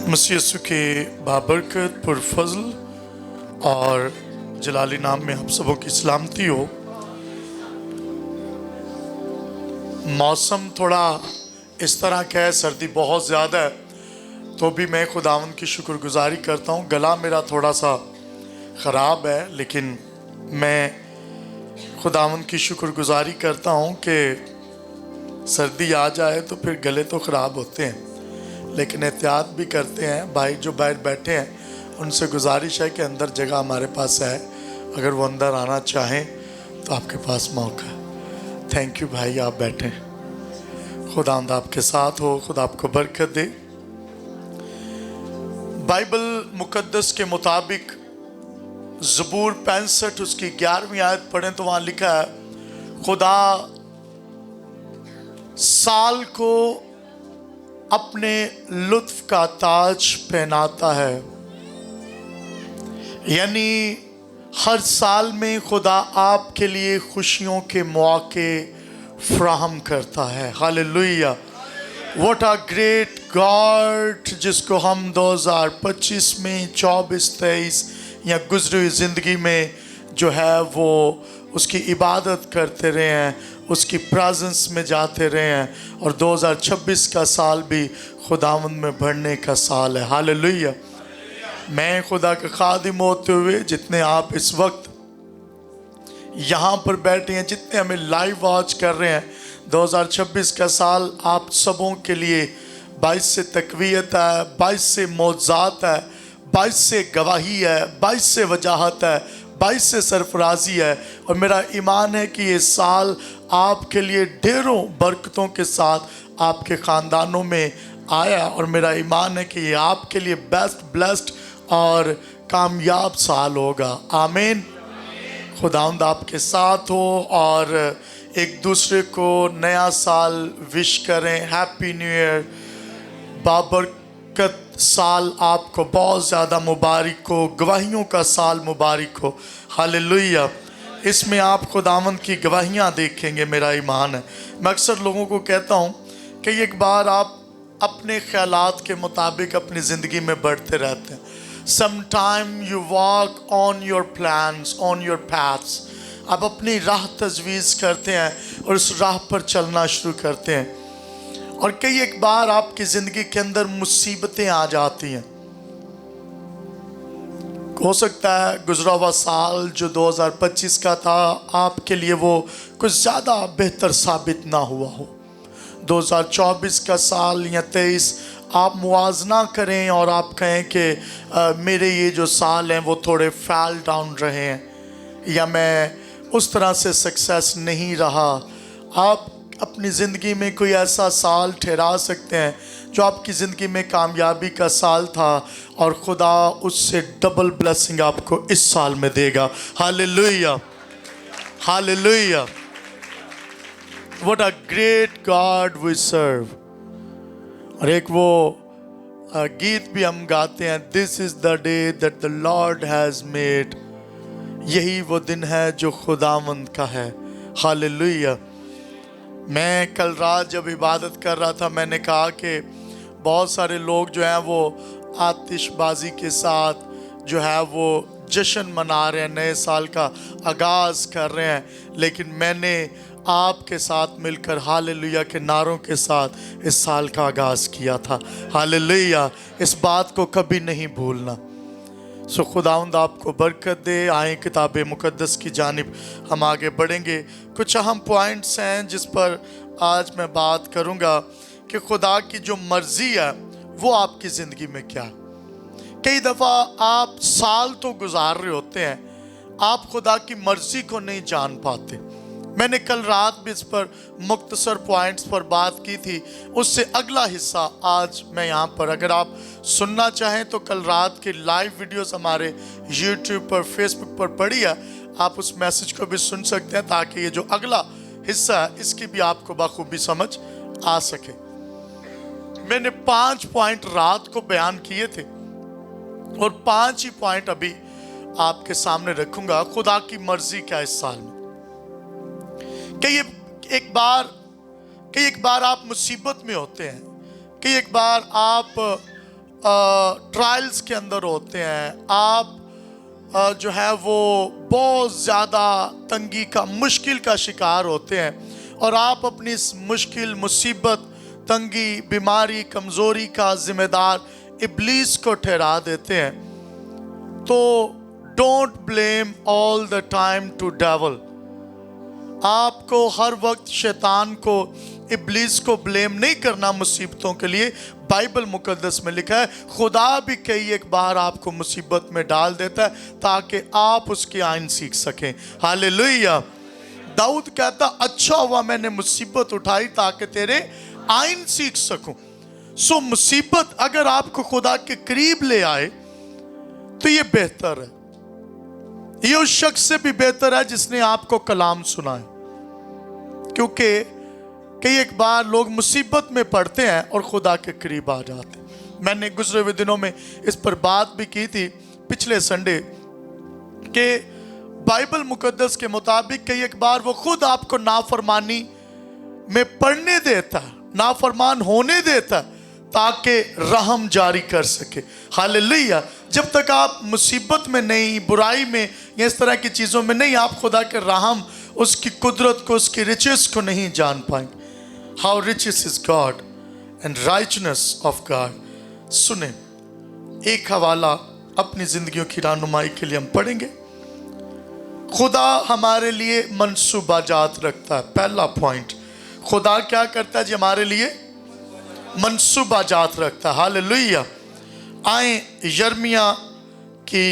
मसीह यीशु के बाबरकत पुरफज़ल और जलाली नाम में आप सबों की सलामती हो। मौसम थोड़ा इस तरह का है, सर्दी बहुत ज़्यादा है, तो भी मैं खुदावंद की शुक्रगुजारी करता हूँ। गला मेरा थोड़ा सा ख़राब है, लेकिन मैं खुदावंद की शुक्रगुजारी करता हूँ कि सर्दी आ जाए तो फिर गले तो ख़राब होते हैं, लेकिन एहतियात भी करते हैं। भाई जो बाहर बैठे हैं उनसे गुजारिश है कि अंदर जगह हमारे पास है, अगर वो अंदर आना चाहें तो आपके पास मौका है। थैंक यू भाई, आप बैठें। खुदावंद आपके साथ हो, खुदा आपको बरकत दे। बाइबल मुकद्दस के मुताबिक ज़बूर 65 उसकी 11वीं आयत पढ़ें तो वहाँ लिखा है, खुदा साल को अपने लुत्फ का ताज पहनाता है। यानी हर साल में खुदा आपके लिए खुशियों के मौके फ्राहम करता है। Hallelujah, what a great God, जिसको हम 2025 में 24-23 या गुजरी हुई ज़िंदगी में जो है वो उसकी इबादत करते रहे हैं, उसकी प्रेजेंस में जाते रहे हैं, और 2026 का साल भी खुदावंद में बढ़ने का साल है। हालेलुया। मैं खुदा का खादिम होते हुए जितने आप इस वक्त यहाँ पर बैठे हैं, जितने हमें लाइव वॉच कर रहे हैं, 2026 का साल आप सबों के लिए 22 से तकवीयत है, 22 से मौज़ात है, 22 से गवाही है, 22 से वजाहत है, 22 से सरफराजी है। और मेरा ईमान है कि ये साल आपके लिए ढेरों बरकतों के साथ आपके ख़ानदानों में आया, और मेरा ईमान है कि ये आपके लिए बेस्ट ब्लेस्ड और कामयाब साल होगा। आमीन। खुदावंद आपके साथ हो, और एक दूसरे को नया साल विश करें। हैप्पी न्यू ईयर, बाबरकत साल आपको बहुत ज़्यादा मुबारक हो, गवाहियों का साल मुबारक हो। हालेलुया। इसमें आप खुदावंद की गवाहियाँ देखेंगे, मेरा ईमान है। मैं अक्सर लोगों को कहता हूँ कि एक बार आप अपने ख्यालात के मुताबिक अपनी ज़िंदगी में बढ़ते रहते हैं। Sometime you walk on your plans, on your paths. आप अपनी राह तजवीज़ करते हैं और उस राह पर चलना शुरू करते हैं, और कई एक बार आपकी ज़िंदगी के अंदर मुसीबतें आ जाती हैं। हो सकता है गुज़रा हुआ साल जो 2025 का था आपके लिए वो कुछ ज़्यादा बेहतर साबित ना हुआ हो। 2024 का साल या 23 आप मुआजना करें और आप कहें कि मेरे ये जो साल हैं वो थोड़े फैल डाउन रहे हैं, या मैं उस तरह से सक्सेस नहीं रहा। आप अपनी ज़िंदगी में कोई ऐसा साल ठहरा सकते हैं जो आपकी ज़िंदगी में कामयाबी का साल था, और खुदा उससे डबल ब्लेसिंग आपको इस साल में देगा। Hallelujah, hallelujah. What a great God we serve. और एक वो गीत भी हम गाते हैं, this is the day that the Lord has made. यही वो दिन है जो खुदावंद का है। हालेलुया। मैं कल रात जब इबादत कर रहा था, मैंने कहा कि बहुत सारे लोग जो हैं वो आतिशबाजी के साथ जो है वो जश्न मना रहे हैं, नए साल का आगाज़ कर रहे हैं, लेकिन मैंने आपके साथ मिलकर हालेलुया के नारों के साथ इस साल का आगाज़ किया था। हालेलुया। इस बात को कभी नहीं भूलना। सो खुदावंद आपको बरकत दे। आए किताब मुकद्दस की जानिब हम आगे बढ़ेंगे। कुछ अहम पॉइंट्स हैं जिस पर आज मैं बात करूंगा कि खुदा की जो मर्ज़ी है वो आपकी ज़िंदगी में क्या है। कई दफ़ा आप साल तो गुजार रहे होते हैं, आप खुदा की मर्ज़ी को नहीं जान पाते। मैंने कल रात भी इस पर मुख्तसर पॉइंट्स पर बात की थी, उससे अगला हिस्सा आज मैं यहाँ पर, अगर आप सुनना चाहें तो कल रात की लाइव वीडियोस हमारे YouTube पर, Facebook पर पड़ी है, आप उस मैसेज को भी सुन सकते हैं, ताकि ये जो अगला हिस्सा है इसकी भी आपको बखूबी समझ आ सके। मैंने 5 पॉइंट रात को बयान किए थे, और 5 ही पॉइंट अभी आपके सामने रखूंगा। खुदा की मर्जी क्या इस साल में। कई एक बार आप मुसीबत में होते हैं, कई एक बार आप ट्रायल्स के अंदर होते हैं, आप जो है वो बहुत ज़्यादा तंगी का, मुश्किल का शिकार होते हैं और आप अपनी इस मुश्किल, मुसीबत, तंगी, बीमारी, कमज़ोरी का जिम्मेदार इब्लीस को ठहरा देते हैं, तो don't blame all the time to devil. आपको हर वक्त शैतान को, इब्लीस को ब्लेम नहीं करना मुसीबतों के लिए। बाइबल मुकद्दस में लिखा है खुदा भी कई एक बार आपको मुसीबत में डाल देता है ताकि आप उसकी आइन सीख सकें। हालेलुया। दाऊद कहता अच्छा हुआ मैंने मुसीबत उठाई ताकि तेरे आइन सीख सकूं। सो मुसीबत अगर आपको खुदा के करीब ले आए तो ये बेहतर है, ये उस शख्स से भी बेहतर है जिसने आपको कलाम सुनाए, क्योंकि कई एक बार लोग मुसीबत में पड़ते हैं और खुदा के करीब आ जाते हैं। मैंने गुजरे हुए दिनों में इस पर बात भी की थी पिछले संडे कि बाइबल मुकद्दस के मुताबिक कई एक बार वो खुद आपको नाफरमानी में पड़ने देता है, नाफरमान होने देता है ताकि रहम जारी कर सके। हालेलुया। जब तक आप मुसीबत में नहीं, बुराई में या इस तरह की चीज़ों में नहीं, आप खुदा के रहम, उसकी कुदरत को, उसकी रिचेस को नहीं जान पाएंगे। How riches is God and richness of God. सुने, एक हवाला अपनी जिंदगियों की रहनुमाई के लिए हम पढ़ेंगे। खुदा हमारे लिए मंसूबाजात रखता है। पहला पॉइंट, खुदा क्या करता है जी? हमारे लिए मंसूबाजात रखता है। हालेलुया। आए यर्मिया की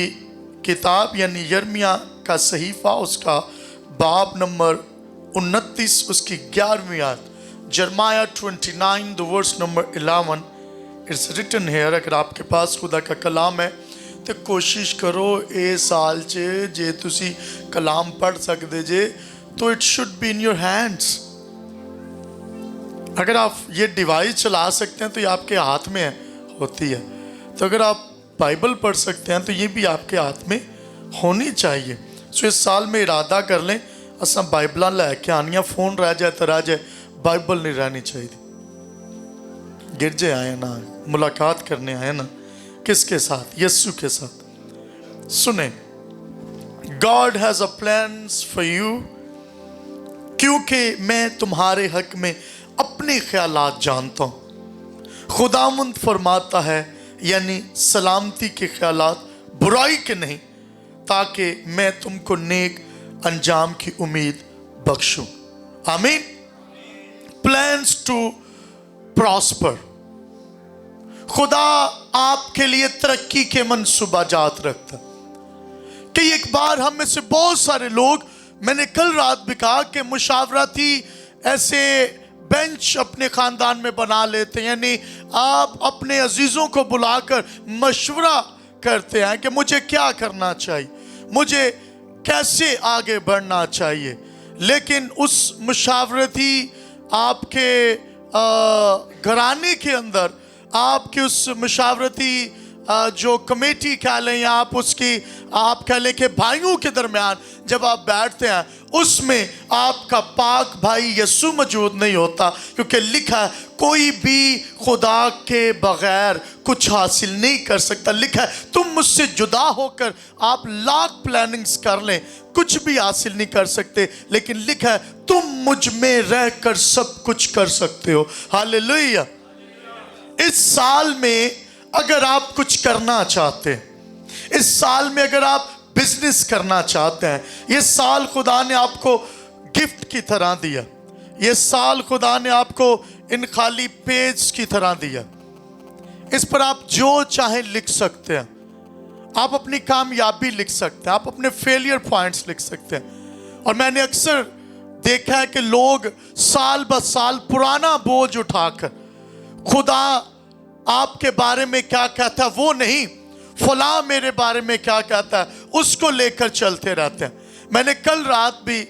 किताब यानी यर्मिया का सहीफा, उसका बाब नंबर 29, उसकी 11वीं आयत। Jeremiah 29 the verse number 11 it's written here. अगर आपके पास खुदा का कलाम है तो कोशिश करो ए साल च जे तुसी कलाम पढ़ सकते जे तो it should be in your hands. अगर आप ये डिवाइस चला सकते हैं तो ये आपके हाथ में होती है, तो अगर आप बाइबल पढ़ सकते हैं तो ये भी आपके हाथ में होनी चाहिए। सो इस साल में इरादा कर लें असा बाइबल लैके आनिया, फोन रह जाए तो रह जाए, बाइबल नहीं रहनी चाहिए। गिरजे आए ना, मुलाकात करने आए ना, किसके साथ? यीशु के साथ। सुने, God has a plans for you, क्योंकि मैं तुम्हारे हक में अपने ख्यालात जानता हूं। खुदावंद फरमाता है यानी सलामती के ख्यालात, बुराई के नहीं, ताकि मैं तुमको नेक अंजाम की उम्मीद बख्शूं। आमीन। Plans to prosper. खुदा आपके लिए तरक्की के मंसूबाजात रखता। कि एक बार हम में से बहुत सारे लोग, मैंने कल रात भी कहा कि मुशावरती ऐसे बेंच अपने खानदान में बना लेते हैं, यानी आप अपने अजीजों को बुलाकर मशवरा करते हैं कि मुझे क्या करना चाहिए, मुझे कैसे आगे बढ़ना चाहिए। लेकिन उस मुशावरती आपके घराने के अंदर, आपके उस मुशावरती जो कमेटी कह लें या आप उसकी आप कह लें कि भाइयों के दरमियान जब आप बैठते हैं, उसमें आपका पाक भाई यीशु मौजूद नहीं होता, क्योंकि लिखा है कोई भी खुदा के बगैर कुछ हासिल नहीं कर सकता। लिखा है तुम मुझसे जुदा होकर आप लाख प्लानिंग्स कर लें, कुछ भी हासिल नहीं कर सकते, लेकिन लिखा है तुम मुझ में रहकर सब कुछ कर सकते हो। हालेलुया। इस साल में अगर आप कुछ करना चाहते हैं, इस साल में अगर आप बिजनेस करना चाहते हैं, ये साल खुदा ने आपको गिफ्ट की तरह दिया, ये साल खुदा ने आपको इन खाली पेज की तरह दिया। इस पर आप जो चाहे लिख सकते हैं, आप अपनी कामयाबी लिख सकते हैं, आप अपने फेलियर पॉइंट्स लिख सकते हैं। और मैंने अक्सर देखा है कि लोग साल ब साल पुराना बोझ उठाकर खुदा आपके बारे में क्या कहता है वो नहीं, फलां मेरे बारे में क्या कहता है उसको लेकर चलते रहते हैं। मैंने कल रात भी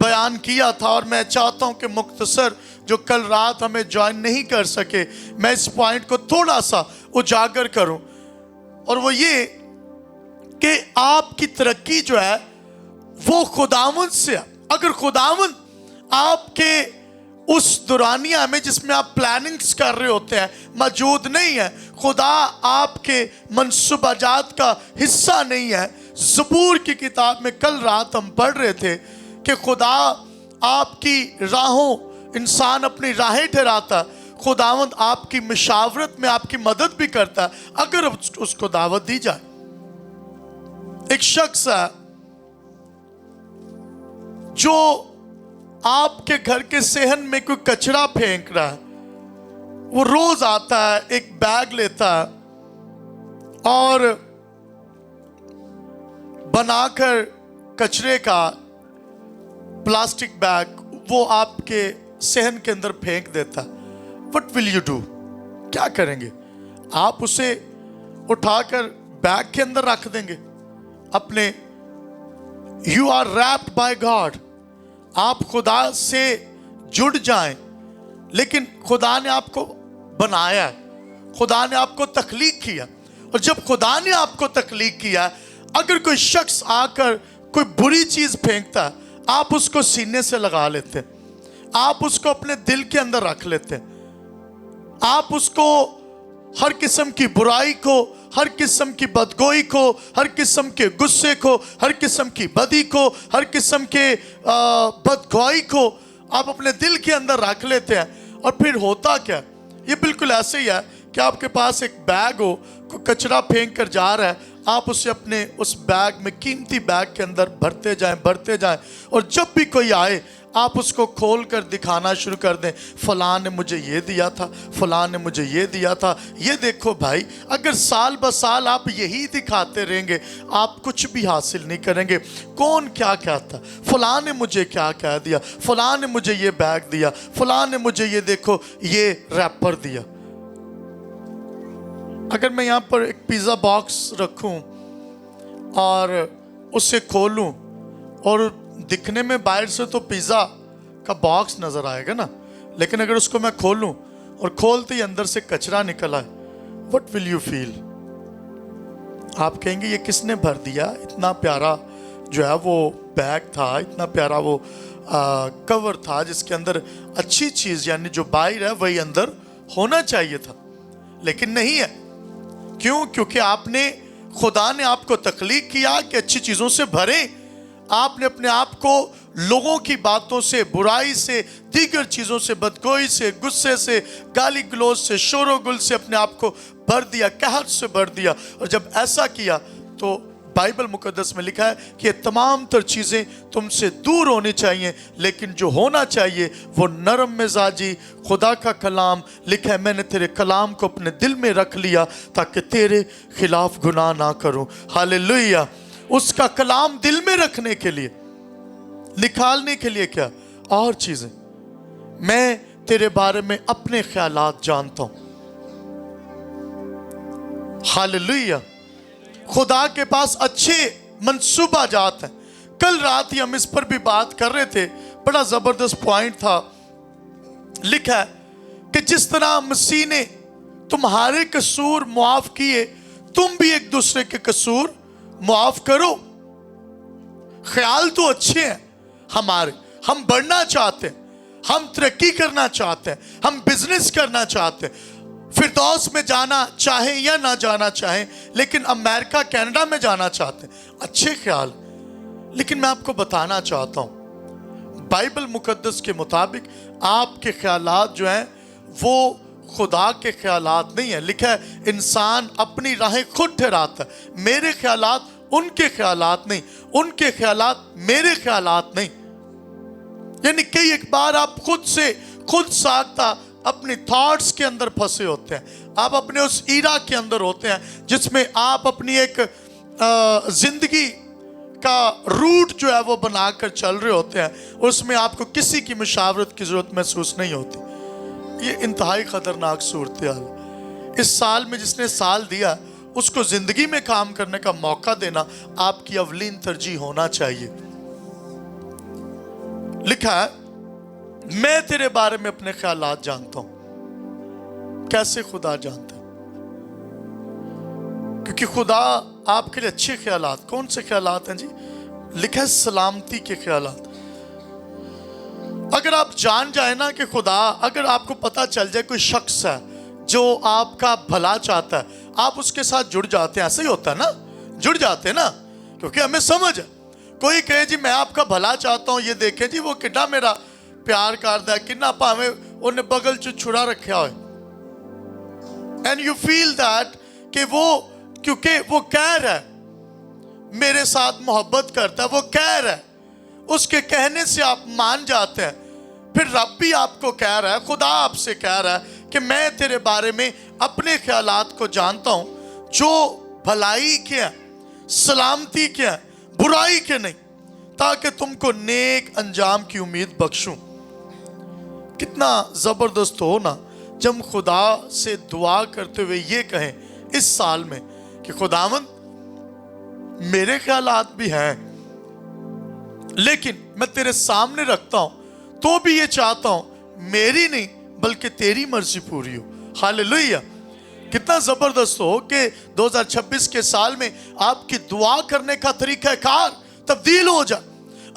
बयान किया था और मैं चाहता हूं कि मुख्तसर जो कल रात हमें ज्वाइन नहीं कर सके, मैं इस पॉइंट को थोड़ा सा उजागर करूं, और वो ये कि आपकी तरक्की जो है वो खुदावंद से है। अगर खुदावंद आपके उस दुरानिया में जिसमें आप प्लानिंग्स कर रहे होते हैं मौजूद नहीं है। खुदा आपके मंसूबाजात का हिस्सा नहीं है। ज़बूर की किताब में कल रात हम पढ़ रहे थे कि खुदा आपकी राहों, इंसान अपनी राहें ठहराता, खुदावंद आपकी मशावरत में आपकी मदद भी करता है अगर उसको दावत दी जाए। एक शख्स है जो आपके घर के सेहन में कोई कचरा फेंक रहा है। वो रोज आता है, एक बैग लेता है और बनाकर कचरे का प्लास्टिक बैग वो आपके सेहन के अंदर फेंक देता है। What will you do? क्या करेंगे? आप उसे उठाकर बैग के अंदर रख देंगे अपने। You are wrapped by God. आप खुदा से जुड़ जाएं, लेकिन खुदा ने आपको बनाया है, खुदा ने आपको तख्लीक किया। और जब खुदा ने आपको तख्लीक किया, अगर कोई शख्स आकर कोई बुरी चीज फेंकता है, आप उसको सीने से लगा लेते हैं, आप उसको अपने दिल के अंदर रख लेते हैं, आप उसको हर किस्म की बुराई को, हर किस्म की बदगोई को, हर किस्म के गुस्से को, हर किस्म की बदी को, हर किस्म के बदगोई को आप अपने दिल के अंदर रख लेते हैं। और फिर होता क्या? ये बिल्कुल ऐसे ही है कि आपके पास एक बैग हो, कोई कचरा फेंक कर जा रहा है, आप उसे अपने उस बैग में, कीमती बैग के अंदर भरते जाएं, और जब भी कोई आए आप उसको खोल कर दिखाना शुरू कर दें। फलां ने मुझे ये दिया था, फलां ने मुझे ये दिया था, ये देखो भाई। अगर साल ब साल आप यही दिखाते रहेंगे, आप कुछ भी हासिल नहीं करेंगे। कौन क्या कहता, फलां ने मुझे क्या कह दिया, फलां ने मुझे ये बैग दिया, फलां ने मुझे ये देखो ये रैपर दिया। अगर मैं यहाँ पर एक पिज़्ज़ा बॉक्स रखूँ और उसे खोलूँ, और दिखने में बाहर से तो पिज़्ज़ा का बॉक्स नज़र आएगा ना, लेकिन अगर उसको मैं खोलूं और खोलते ही अंदर से कचरा निकला है, व्हाट विल यू फील? आप कहेंगे ये किसने भर दिया? इतना प्यारा जो है वो बैग था, इतना प्यारा वो कवर था जिसके अंदर अच्छी चीज़ यानी जो बाहर है वही अंदर होना चाहिए था, लेकिन नहीं है। क्यों? क्योंकि आपने, खुदा ने आपको तख्लीक किया कि अच्छी चीज़ों से भरे। आपने अपने आप को लोगों की बातों से, बुराई से, दीगर चीज़ों से, बदगोई से, गुस्से से, गाली गलौज से, शोरो गुल से अपने आप को भर दिया, कहत से भर दिया। और जब ऐसा किया तो बाइबल मुकद्दस में लिखा है कि ये तमाम तर चीज़ें तुमसे दूर होनी चाहिए, लेकिन जो होना चाहिए वो नरम मिजाजी खुदा का कलाम। लिखा है मैंने तेरे कलाम को अपने दिल में रख लिया ताकि तेरे खिलाफ गुनाह ना करूं। हालेलुया। उसका कलाम दिल में रखने के लिए, निकालने के लिए क्या और चीजें। मैं तेरे बारे में अपने ख्यालात जानता हूं। हालेलुया। खुदा के पास अच्छे मंसूबा जात हैं। कल रात ही हम इस पर भी बात कर रहे थे, बड़ा जबरदस्त पॉइंट था। लिखा है कि जिस तरह मसीह ने तुम्हारे कसूर मुआफ किए, तुम भी एक दूसरे के कसूर मुआफ करो। ख्याल तो अच्छे हैं हमारे, हम बढ़ना चाहते हैं, हम तरक्की करना चाहते हैं, हम बिजनेस करना चाहते हैं, फिरदौस में जाना चाहें या ना जाना चाहें, लेकिन अमेरिका कनाडा में जाना चाहते हैं। अच्छे ख्याल, लेकिन मैं आपको बताना चाहता हूं बाइबल मुकद्दस के मुताबिक आपके ख्यालात जो हैं वो खुदा के ख्यालात नहीं है। लिखा है इंसान अपनी राहें खुद ठहराता है। मेरे ख्यालात उनके ख्यालात नहीं, उनके ख्यालात मेरे ख्यालात नहीं। यानी कई एक बार आप खुद साख्ता अपनी थॉट्स के अंदर फंसे होते हैं। आप अपने उस ईरा के अंदर होते हैं जिसमें आप अपनी एक जिंदगी का रूट जो है वो बनाकर चल रहे होते हैं। उसमें आपको किसी की मुशावरत की जरूरत महसूस नहीं होती। ये इंतहाई खतरनाक सूरत हाल। इस साल में जिसने साल दिया उसको जिंदगी में काम करने का मौका देना आपकी अवलीन तरजीह होना चाहिए। लिखा है मैं तेरे बारे में अपने ख्यालात जानता हूं। कैसे खुदा जानता है? क्योंकि खुदा आपके लिए अच्छे ख्यालात, कौन से ख्यालात हैं जी? लिखा है सलामती के ख्यालात। اگر آپ جان جائیں نا کہ خدا، اگر آپ کو پتا چل جائے کوئی شخص ہے جو آپ کا بھلا چاہتا ہے، آپ اس کے ساتھ جڑ جاتے ہیں. ایسا ہی ہوتا ہے نا، جڑ جاتے ہیں نا، کیونکہ ہمیں سمجھ ہے. کوئی کہے جی میں آپ کا بھلا چاہتا ہوں، یہ دیکھیں جی وہ کتنا میرا پیار کرتا ہے، کتنا پاویں انہیں بغل چ چھڑا رکھا ہوئے. اینڈ یو فیل دیٹ کہ وہ، کیونکہ وہ کہہ رہا ہے میرے ساتھ محبت کرتا ہے، وہ کہہ رہا ہے، اس کے کہنے سے آپ مان جاتے ہیں. پھر رب بھی آپ کو کہہ رہا ہے، خدا آپ سے کہہ رہا ہے کہ میں تیرے بارے میں اپنے خیالات کو جانتا ہوں، جو بھلائی کے ہیں، سلامتی کے ہیں، برائی کے نہیں، تاکہ تم کو نیک انجام کی امید بخشوں. کتنا زبردست ہو نا جب خدا سے دعا کرتے ہوئے یہ کہیں اس سال میں کہ خداوند میرے خیالات بھی ہیں، لیکن میں تیرے سامنے رکھتا ہوں، تو بھی یہ چاہتا ہوں میری نہیں بلکہ تیری مرضی پوری ہو. ہاللیلویہ. کتنا زبردست ہو کہ 2026 کے سال میں آپ کی دعا کرنے کا طریقہ کار تبدیل ہو جائے.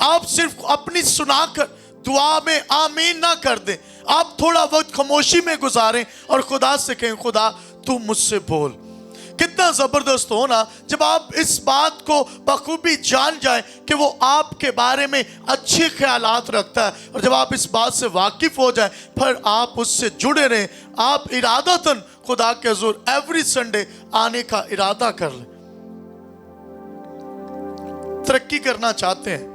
آپ صرف اپنی سنا کر دعا میں آمین نہ کر دیں، آپ تھوڑا وقت خاموشی میں گزاریں اور خدا سے کہیں خدا تو مجھ سے بول. کتنا زبردست ہونا جب آپ اس بات کو بخوبی جان جائیں کہ وہ آپ کے بارے میں اچھے خیالات رکھتا ہے، اور جب آپ اس بات سے واقف ہو جائیں پھر آپ اس سے جڑے رہیں. آپ ارادتاً خدا کے حضور ایوری سنڈے آنے کا ارادہ کر لیں. ترقی کرنا چاہتے ہیں،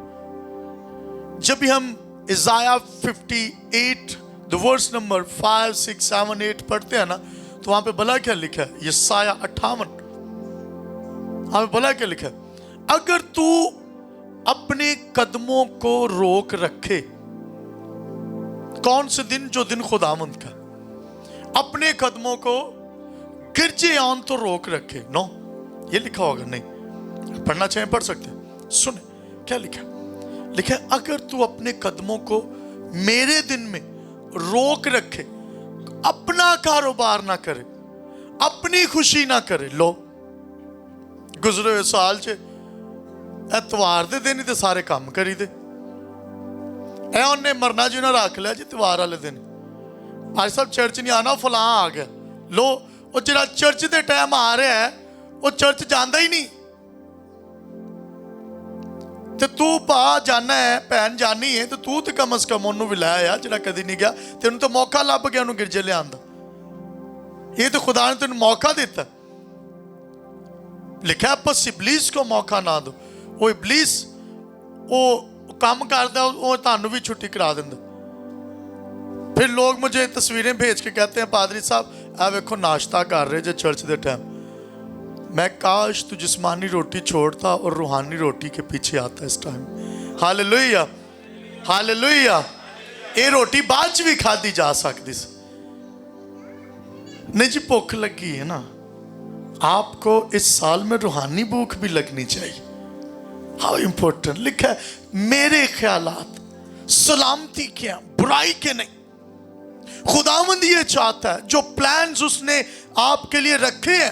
جب بھی ہم ازایہ 58 ورس نمبر 5 6 7 8 پڑھتے ہیں نا، تو وہاں پہ بلا کیا لکھا ہے؟ یسایہ 58 وہاں پہ بلا کیا لکھا ہے؟ اگر تو اپنے قدموں کو روک رکھے. کون سے دن؟ جو دن خداوند کا. اپنے قدموں کو گرجے آن تو روک رکھے. نو، یہ لکھا ہوگا نہیں، پڑھنا چاہیں پڑھ سکتے ہیں. سنیں کیا لکھا ہے. لکھا ہے اگر تو اپنے قدموں کو میرے دن میں روک رکھے، اپنا کاروبار نہ کرے، اپنی خوشی نہ کرے. لو گزرے ہوئے سال چ اتوار دے دن ہی تے سارے کام کری دے. اے انہیں مرنا جینا رکھ لیا جی اتوار والے دن. آج صاحب چرچ نہیں آنا، فلاں آ گیا. لو وہ جڑا چرچ دے ٹائم آ رہا ہے وہ چرچ جاندہ ہی نہیں. تو پا جانا ہے، پہن جانی ہے، تو کم از کم انہوں بھی لایا جڑا کدی نہیں گیا. تینوں تو موقع لب گیا انہوں گرجے لے آندا. یہ تو خدا نے تینوں موقع دیتا. لکھا ہے بس ابلیس کو موقع نہ دو. وہ ابلیس وہ کام کرتا وہ تانوں بھی چھٹی کرا دیندا. پھر لوگ مجھے تصویریں بھیج کے کہتے ہیں پادری صاحب اے ویکھو ناشتہ کر رہے جے چرچ دے ٹائم. میں کاش تو جسمانی روٹی چھوڑتا اور روحانی روٹی کے پیچھے آتا اس ٹائم. ہاللیلویہ ہاللیلویہ. یہ روٹی بعد بھی کھادی جا سکتی سی. نہیں جی بھوک لگی ہے نا، آپ کو اس سال میں روحانی بھوک بھی لگنی چاہیے. How important. لکھا ہے میرے خیالات سلامتی کے ہیں، برائی کے نہیں. خداوند یہ چاہتا ہے جو پلانز اس نے آپ کے لیے رکھے ہیں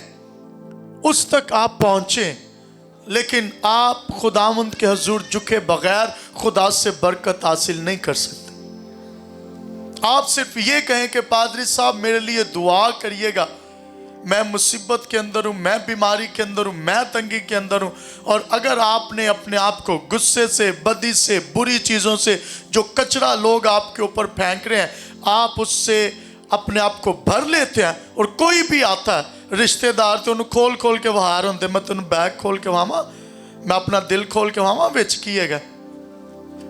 اس تک آپ پہنچیں، لیکن آپ خداوند کے حضور جھکے بغیر خدا سے برکت حاصل نہیں کر سکتے. آپ صرف یہ کہیں کہ پادری صاحب میرے لیے دعا کریے گا، میں مصیبت کے اندر ہوں، میں بیماری کے اندر ہوں، میں تنگی کے اندر ہوں. اور اگر آپ نے اپنے آپ کو غصے سے، بدی سے، بری چیزوں سے، جو کچرا لوگ آپ کے اوپر پھینک رہے ہیں، آپ اس سے اپنے آپ کو بھر لیتے ہیں، اور کوئی بھی آتا ہے رشتہ دار تو انہوں کھول کھول کے وہاں ہوندے، میں تنہوں بیگ کھول کے وہاں، میں اپنا دل کھول کے وہاں وچ کیے گا.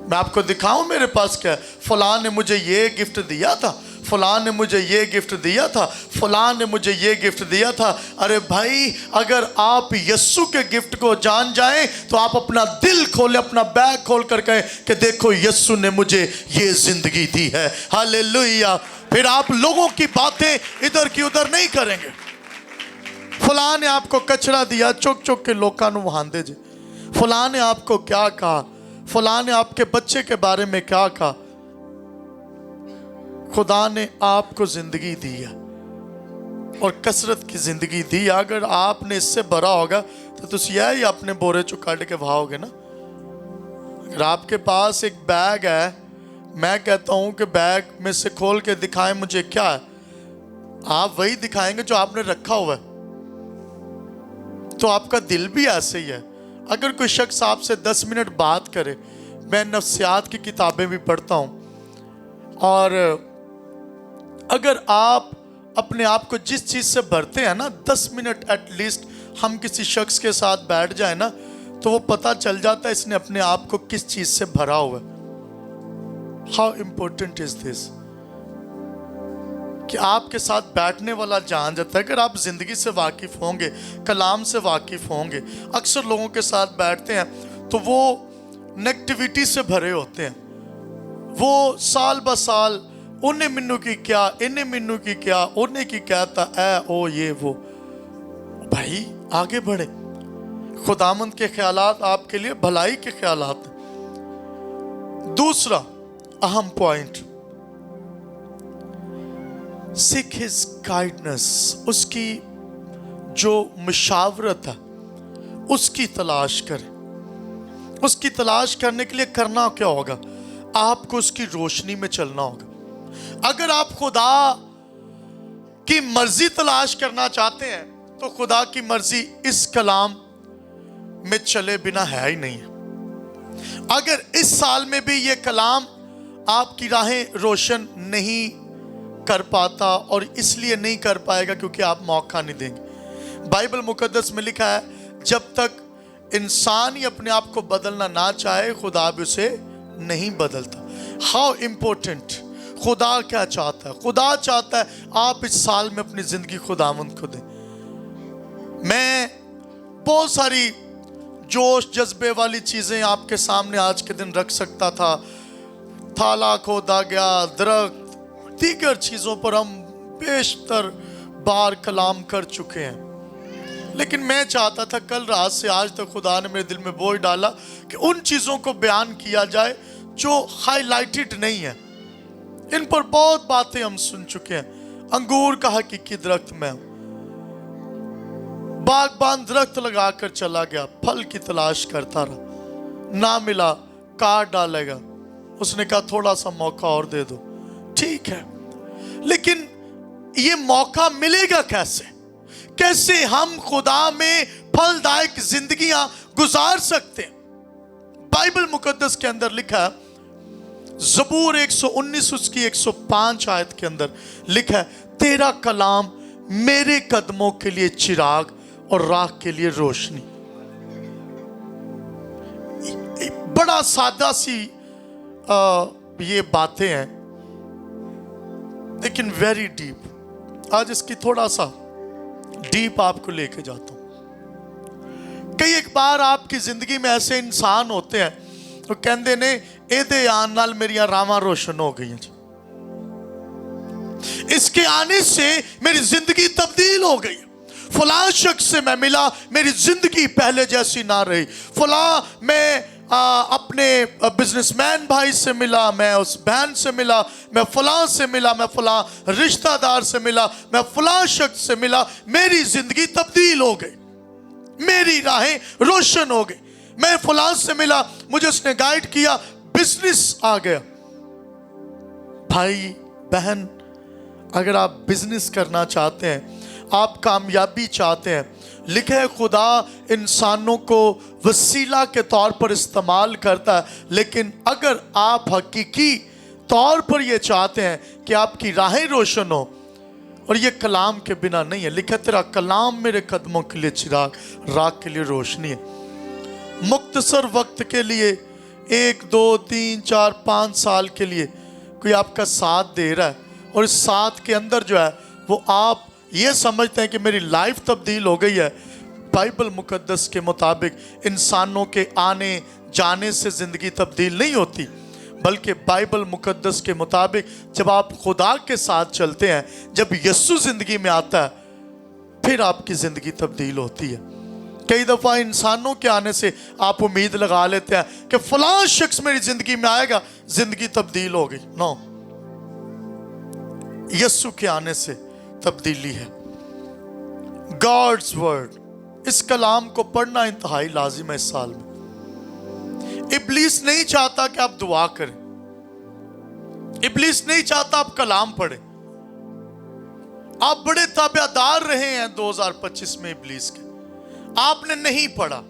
میں آپ کو دکھاؤں میرے پاس کیا ہے. فلاں نے مجھے یہ گفٹ دیا تھا، فلاں نے مجھے یہ گفٹ دیا تھا، فلاں نے مجھے یہ گفٹ دیا تھا. ارے بھائی اگر آپ یسوع کے گفٹ کو جان جائیں تو آپ اپنا دل کھولیں، اپنا بیگ کھول کر کہیں کہ دیکھو یسوع نے مجھے یہ زندگی دی ہے. ہاللیلویہ. پھر آپ لوگوں کی باتیں ادھر کی ادھر نہیں کریں گے. فلاں نے آپ کو کچرا دیا، چک چک کے لوکاں نوں وہاں دے جے. فلاں نے آپ کو کیا کہا، فلاں نے آپ کے بچے کے بارے میں کیا کہا. خدا نے آپ کو زندگی دی ہے اور کثرت کی زندگی دی. اگر آپ نے اس سے بھرا ہوگا تو تسی یہی اپنے بورے چو کٹ کے بھاؤ گے نا. اگر آپ کے پاس ایک بیگ ہے میں کہتا ہوں کہ بیگ میں سے کھول کے دکھائیں مجھے کیا ہے، آپ وہی دکھائیں گے جو آپ نے رکھا ہوا ہے۔ تو آپ کا دل بھی ایسے ہی ہے۔ اگر کوئی شخص آپ سے 10 منٹ بات کرے، میں نفسیات کی کتابیں بھی پڑھتا ہوں، اور اگر آپ اپنے آپ کو جس چیز سے بھرتے ہیں نا، 10 منٹ ایٹ لیسٹ ہم کسی شخص کے ساتھ بیٹھ جائیں نا، تو وہ پتہ چل جاتا ہے اس نے اپنے آپ کو کس چیز سے بھرا ہوا ہے۔ ہاؤ امپورٹنٹ از دس کہ آپ کے ساتھ بیٹھنے والا جان جاتا ہے۔ اگر آپ زندگی سے واقف ہوں گے، کلام سے واقف ہوں گے، اکثر لوگوں کے ساتھ بیٹھتے ہیں تو وہ نیگیٹیوٹی سے بھرے ہوتے ہیں، وہ سال بہ سال انہیں منو کی کیا، انہیں منو کی کیا، انہیں کی کہتا اے او یہ وہ۔ بھائی آگے بڑھے، خداوند کے خیالات آپ کے لیے بھلائی کے خیالات ہیں۔ دوسرا اہم پوائنٹ، سیک ہز گائیڈنس، اس کی جو مشاورت ہے اس کی تلاش کریں۔ اس کی تلاش کرنے کے لیے کرنا کیا ہوگا؟ آپ کو اس کی روشنی میں چلنا ہوگا۔ اگر آپ خدا کی مرضی تلاش کرنا چاہتے ہیں تو خدا کی مرضی اس کلام میں چلے بنا ہے ہی نہیں ہے۔ اگر اس سال میں بھی یہ کلام آپ کی راہیں روشن نہیں کر پاتا، اور اس لیے نہیں کر پائے گا کیونکہ آپ موقع نہیں دیں گے۔ بائبل مقدس میں لکھا ہے جب تک انسان ہی اپنے آپ کو بدلنا نہ چاہے، خدا بھی اسے نہیں بدلتا۔ ہاؤ امپورٹنٹ، خدا کیا چاہتا ہے؟ خدا چاہتا ہے آپ اس سال میں اپنی زندگی خداوند کو دیں۔ میں بہت ساری جوش جذبے والی چیزیں آپ کے سامنے آج کے دن رکھ سکتا تھا، تھالا کھودا گیا، درخت، دیگر چیزوں پر ہم بیشتر بار کلام کر چکے ہیں، لیکن میں چاہتا تھا کل رات سے آج تک خدا نے میرے دل میں بوجھ ڈالا کہ ان چیزوں کو بیان کیا جائے جو ہائی لائٹڈ نہیں ہیں۔ ان پر بہت باتیں ہم سن چکے ہیں۔ انگور کا حقیقی درخت میں ہوں، باغبان درخت لگا کر چلا گیا، پھل کی تلاش کرتا رہا، نہ ملا، کاٹ ڈالے گا۔ اس نے کہا تھوڑا سا موقع اور دے دو، ٹھیک ہے، لیکن یہ موقع ملے گا کیسے؟ کیسے ہم خدا میں پھل دائق زندگیاں گزار سکتے ہیں؟ بائبل مقدس کے اندر لکھا ہے، زبور 119 اس کی 105 آیت کے اندر لکھا ہے، تیرا کلام میرے قدموں کے لیے چراغ اور راہ کے لیے روشنی۔ بڑا سادہ سی یہ باتیں ہیں لیکن ویری ڈیپ۔ آج اس کی تھوڑا سا ڈیپ آپ کو لے کے جاتا ہوں۔ کئی ایک بار آپ کی زندگی میں ایسے انسان ہوتے ہیں تو کہندے نے اے دے آن نال میری راواں روشن ہو گئی ہیں جی، اس کے آنے سے میری زندگی تبدیل ہو گئی، فلاں شخص سے میں ملا، میری زندگی پہلے جیسی نہ رہی، فلاں میں اپنے بزنس مین بھائی سے ملا، میں اس بہن سے ملا، میں فلاں سے ملا، میں فلاں رشتہ دار سے ملا، میں فلاں شخص سے ملا، میری زندگی تبدیل ہو گئی، میری راہیں روشن ہو گئی۔ میں فلاں سے ملا، مجھے اس نے گائیڈ کیا، بزنس آ گیا۔ بھائی بہن، اگر آپ بزنس کرنا چاہتے ہیں، آپ کامیابی چاہتے ہیں، لکھا ہے خدا انسانوں کو وسیلہ کے طور پر استعمال کرتا ہے، لیکن اگر آپ حقیقی طور پر یہ چاہتے ہیں کہ آپ کی راہیں روشن ہو، اور یہ کلام کے بنا نہیں ہے، لکھا ہے تیرا کلام میرے قدموں کے لیے چراغ، راہ کے لیے روشنی ہے۔ مختصر وقت کے لیے 1 2 3 4 5 سال کے لیے کوئی آپ کا ساتھ دے رہا ہے، اور اس ساتھ کے اندر جو ہے وہ آپ یہ سمجھتے ہیں کہ میری لائف تبدیل ہو گئی ہے۔ بائبل مقدس کے مطابق انسانوں کے آنے جانے سے زندگی تبدیل نہیں ہوتی، بلکہ بائبل مقدس کے مطابق جب آپ خدا کے ساتھ چلتے ہیں، جب یسوع زندگی میں آتا ہے، پھر آپ کی زندگی تبدیل ہوتی ہے۔ کئی دفعہ انسانوں کے آنے سے آپ امید لگا لیتے ہیں کہ فلاں شخص میری زندگی میں آئے گا، زندگی تبدیل ہو گئی۔ نو، یسوع کے آنے سے تبدیلی ہے۔ گاڈز ورڈ، اس کلام کو پڑھنا انتہائی لازم ہے اس سال میں۔ ابلیس نہیں چاہتا کہ آپ دعا کریں، इब्लीस नहीं चाहता आप कलाम पढ़े। आप बड़े ताबेदार रहे हैं 2025 में इब्लीस के, आपने नहीं पढ़ा।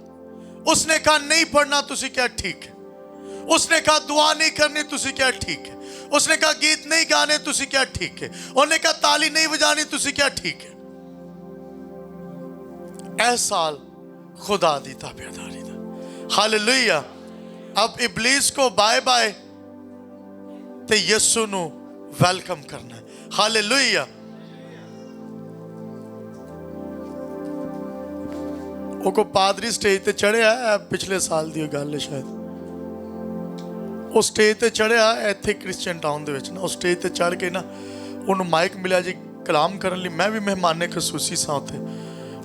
उसने कहा नहीं पढ़ना, तुसी क्या ठीक है। उसने कहा दुआ नहीं करनी, तुसी क्या ठीक है। उसने कहा गीत नहीं गाने, तुसी क्या ठीक है। उसने कहा ताली नहीं बजानी, तुसी क्या ठीक है। ऐ साल खुदा दी ताबेदारी दा। हालेलुया। अब इब्लीस को बाय बाय ते यीशु नु वेलकम करना है। हालेलुया। वो को पादरी स्टेज ते चढ़िया है, पिछले साल दी गल है शायद। वो स्टेज ते चढ़िया इत्थे क्रिश्चियन टाउन दे विच ना, उस स्टेज ते चढ़ के ना उन्होंने माइक मिला जी कलाम करने लिए। मैं भी मेहमाने खसूसी सा उत्थे।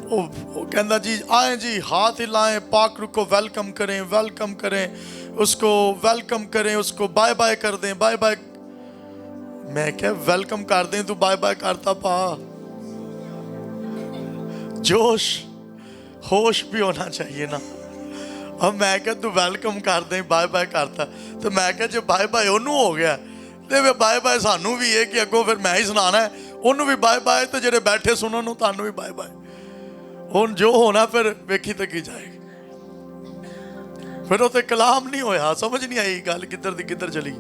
वो कहता जी आए जी, हाथ हिलाएं, पाक रूह को वेलकम करें, वेलकम करें उसको, वेलकम करें उसको, बाय बाय कर दें, बाय बाय। मैं क्या वेलकम कर दें, तू बाय बाय करता पा। जोश होश भी होना चाहिए ना। अब मैं क्या तू वेलकम कर दें, बाय बाय करता, तो मैं क्या जो बाय बाय ओनू हो गया तो वे बाय बाय सानू भी है कि अगों फिर मैं ही सुनाना है, ओनू भी बाय बाय, तो जेडे बैठे सुनन नूं तानू भी बाय बाय। हुण जो होना फिर वेखी तो की जाएगी। फिर उत्ते कलाम नहीं होया, समझ नहीं आई गल किधर दी किधर चली।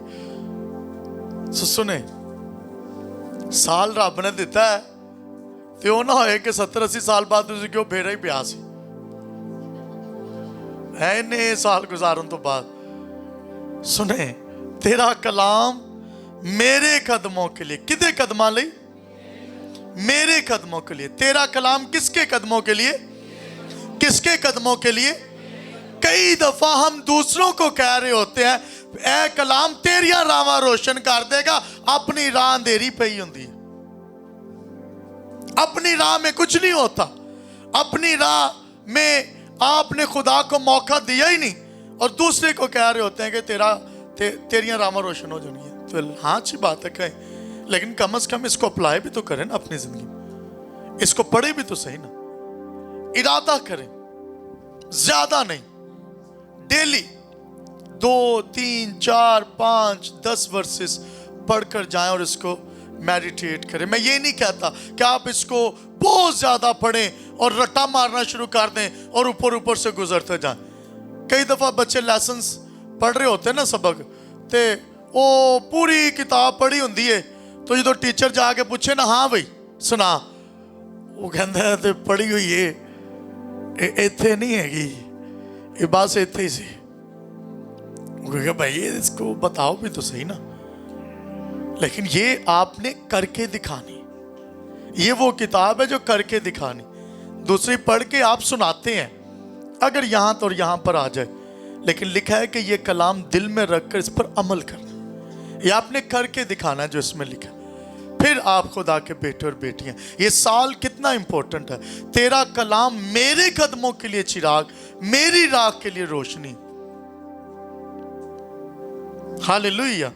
सुने, साल रब ने दिता है ते ओ ना होए कि 70-80 साल बाद तुसीं क्यों फेरा ही पिया सी इन्ने साल गुजारन तो बाद। सुने, तेरा कलाम मेरे कदमों के लिए, किदे कदमां लई? मेरे कदमों के लिए। तेरा कलाम किसके कदमों के लिए? किसके कदमों के लिए? कई दफा हम दूसरों को कह रहे होते हैं ए कलाम तेरिया रावां रोशन कर देगा, अपनी राह अंधेरी पई हुंदी है। अपनी राह में कुछ नहीं होता। अपनी राह में आपने खुदा को मौका दिया ही नहीं और दूसरे को कह रहे होते हैं कि तेरियां रावां रोशन हो जानी है। तो हाँ अच्छी बात है कहें, लेकिन कम से कम इसको अप्लाई भी तो करें ना अपनी जिंदगी में। इसको पढ़े भी तो सही ना। इरादा करें, ज्यादा नहीं, डेली 2, 3, 4, 5, 10 वर्सेस पढ़कर जाएं और इसको मेडिटेट करें। मैं ये नहीं कहता कि आप इसको बहुत ज्यादा पढ़ें और रट्टा मारना शुरू कर दें और ऊपर ऊपर से गुजरते जाएं। कई दफा बच्चे लेसन्स पढ़ रहे होते हैं ना, सबक, ते वो पूरी किताब पढ़ी होंदी है, तो जो टीचर जाके पूछे ना हाँ भाई सुना, वो कहता है तो पढ़ी हुई है, इत्थे नहीं हैगी, ये बस इत्थे ही सी। वो कहेगा भाई इसको बताओ भी तो सही ना। लेकिन ये आपने करके दिखानी। ये वो किताब है जो करके दिखानी। दूसरी पढ़ के आप सुनाते हैं अगर यहाँ तो और यहाँ पर आ जाए, लेकिन लिखा है कि ये कलाम दिल में रखकर इस पर अमल करना। ये आपने करके दिखाना है जो इसमें लिखा। फिर आप खुदा के बेटे और बेटियां, ये साल कितना इंपॉर्टेंट है। तेरा कलाम मेरे कदमों के लिए चिराग, मेरी राह के लिए रोशनी। हालेलुया।